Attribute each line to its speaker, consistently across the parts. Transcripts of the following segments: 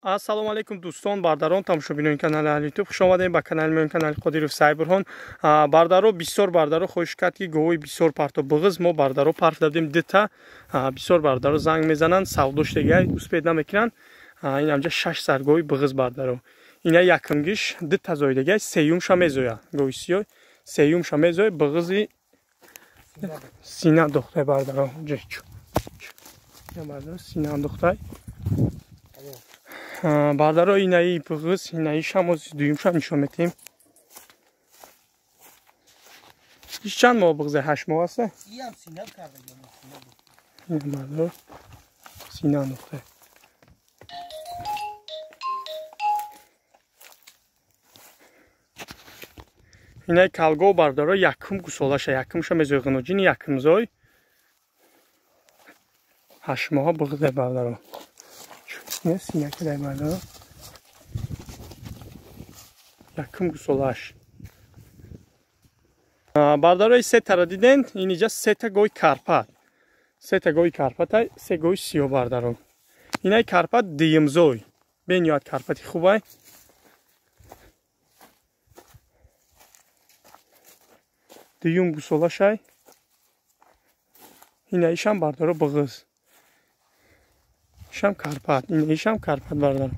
Speaker 1: Ассалому алейкум дӯстон, бардарон, тамошобинони канали Аҳли Ютуб. Хуш омадед ба канали мои, канали Қодиров Сайбурҳон. Бардаро бисёр бардаро хоҳиш кард ки гоҳои бисёр парто биғиз мо бардаро парк дадем дита. Бисёр бардаро занг мезананд, савдоштега успед намекунанд. Ин амҷа 6 саргоҳи биғиз бардаро. Ина якумгиш дита зоидега, сеюмша мезоя. Гоҳи сиёҳ, сеюмша мезоя биғизи сина духтай бардаро. Ҷечу. Я бардаро сина духтай. Бардаро инаи биғиз, инаи шамоз дуюмша нишон метем. Иш чанд моҳ биғизе? 8 моҳ аст?
Speaker 2: Ям сина кардагам.
Speaker 1: Ин бардаро сина нухта. Инаи калго бардаро якум гусолаша, якумша мезои ғиноҷини якумзой. 8 моҳ биғизе бардаро. Не синяки дай бардаро. Якум гусолаш. Бардарои сетара диден, инҷа сета гоҳи карпат. Сета гоҳи карпатай, се гоҳи сиёҳ бардаро. Инаи карпат дуюмзой. Бениҳоят карпати хубай. Дуюм гусолашай. Инаишам бардаро биғиз. Ишам карпат, ишам карпат бардаро.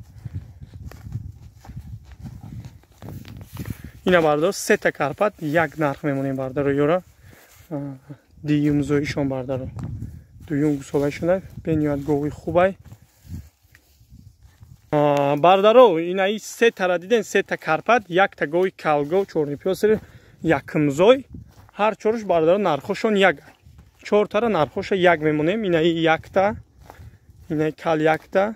Speaker 1: Ина бардаро сета карпат, як нарх мемонем бардаро ёра. Дуюмзоишон бардаро. Дуюм гусолашонай, бениҳоят гоҳи хубай. Бардаро инаи сетара диден, сета карпат, якта гоҳи калго, чорни пёсери, якумзой. Ҳар чораш бардаро нархошон як. Чортара нархоша як мемонем, инаи якта. Инаи кал якта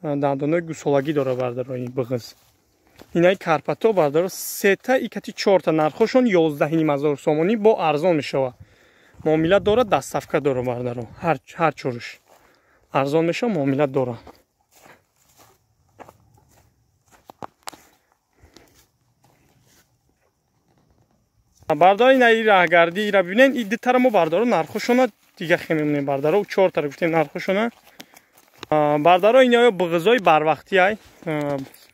Speaker 1: дандонои гусолагӣ дора бардаро ин биғиз. Инаи карпато бардаро сета икати чорта нархошон 11000 сомонӣ бо арзон мешава. Муомилат дора, дастсафка дора бардаро. Ҳар чораш арзон мешава, муомилат дора. Бардаро инаи раҳгарди ира бибинен, ин дитара мо бардаро нархошона дига хе мемонем бардаро 4 тара гуфтем нархошона. Бардаро инаё биғизои барвақтияй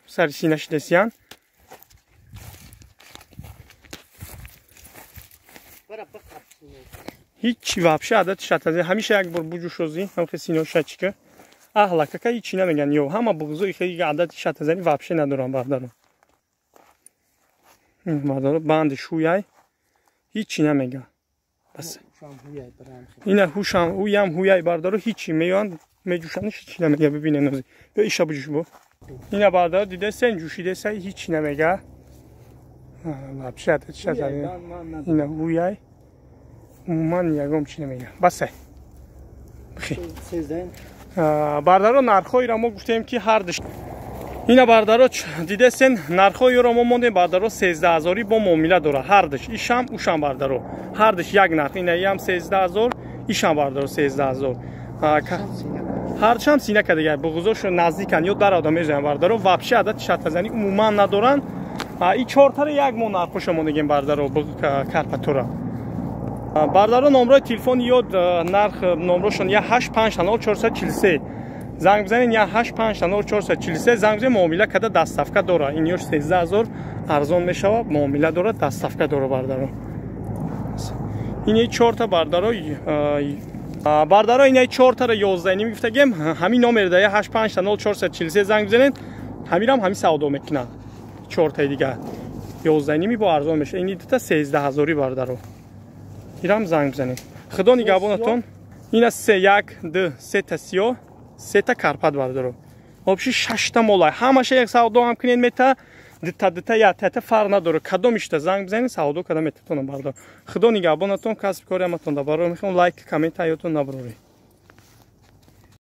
Speaker 1: сари синаш десиян. Ҳичи вообще адати шатазе ҳамиша як бор буҷушози ҳамхе синошачка аҳлакака ҳичи намеган ё ҳама биғизои хе адати шатазани вообще надорам бардаро. Бардаро банди шуяй ҳичи намеган. Бас ина ҳушам ҳуям ҳуяй бардаро ҳичи меён меҷушаниш ҳичи намега бибинен ози. Бё иша буҷуш бо. Ина бардаро дидесен ҷушидесай ҳичи намега. Вообще адати шатазе. Ина ҳуяй умуман ягом чи намега. Басай. Бардаро нархоиро мо гуфтем ки ҳар диш. Ина бардаро дидесен нархоиро мо мондем бардаро 13000 бо муомила дора. Ҳар диш ишам ушам бардаро. Ҳар диш як нарх. Инаи ҳам 13000, ишам бардаро 13000. Ҳарчанд сина кадега биғизошо наздикан ё дар одам мезоям бардаро. Вообще адати шатазани умуман надоранд. И 4 тара як мо нархошо монегем бардаро карпатора. Бардаро номрои телефони ё нарх номрошон я 850 занг бизанен я 850 занг бизанен муомила када дастсафка дора. Ин ёш 13000 арзон мешава, муомила дора, дастсафка дора бардаро. Ин 4 та бардаро бардаро ин 4 тара 11 ним гуфтагем ҳамин номер да я 850 занг бизанен ҳамирам ҳами савдо мекунад. 4 таи дига 11 ними бо арзон меша. Ин дита 13000 бардаро. Ирам занг бизанен. Худо нигабонатон. Ина 3 сета сиё, сета карпат бардаро. Вообще 6 та молай. Ҳамаша як савдо ҳам кунен мета. Дита я тата фарқ надоре. Кадом ишта занг бизанен савдо кадом метатон бардаро. Худо нигабонатон, касб кори ҳаматон да баро мехоҳам лайк, коммент ҳаётон набурори.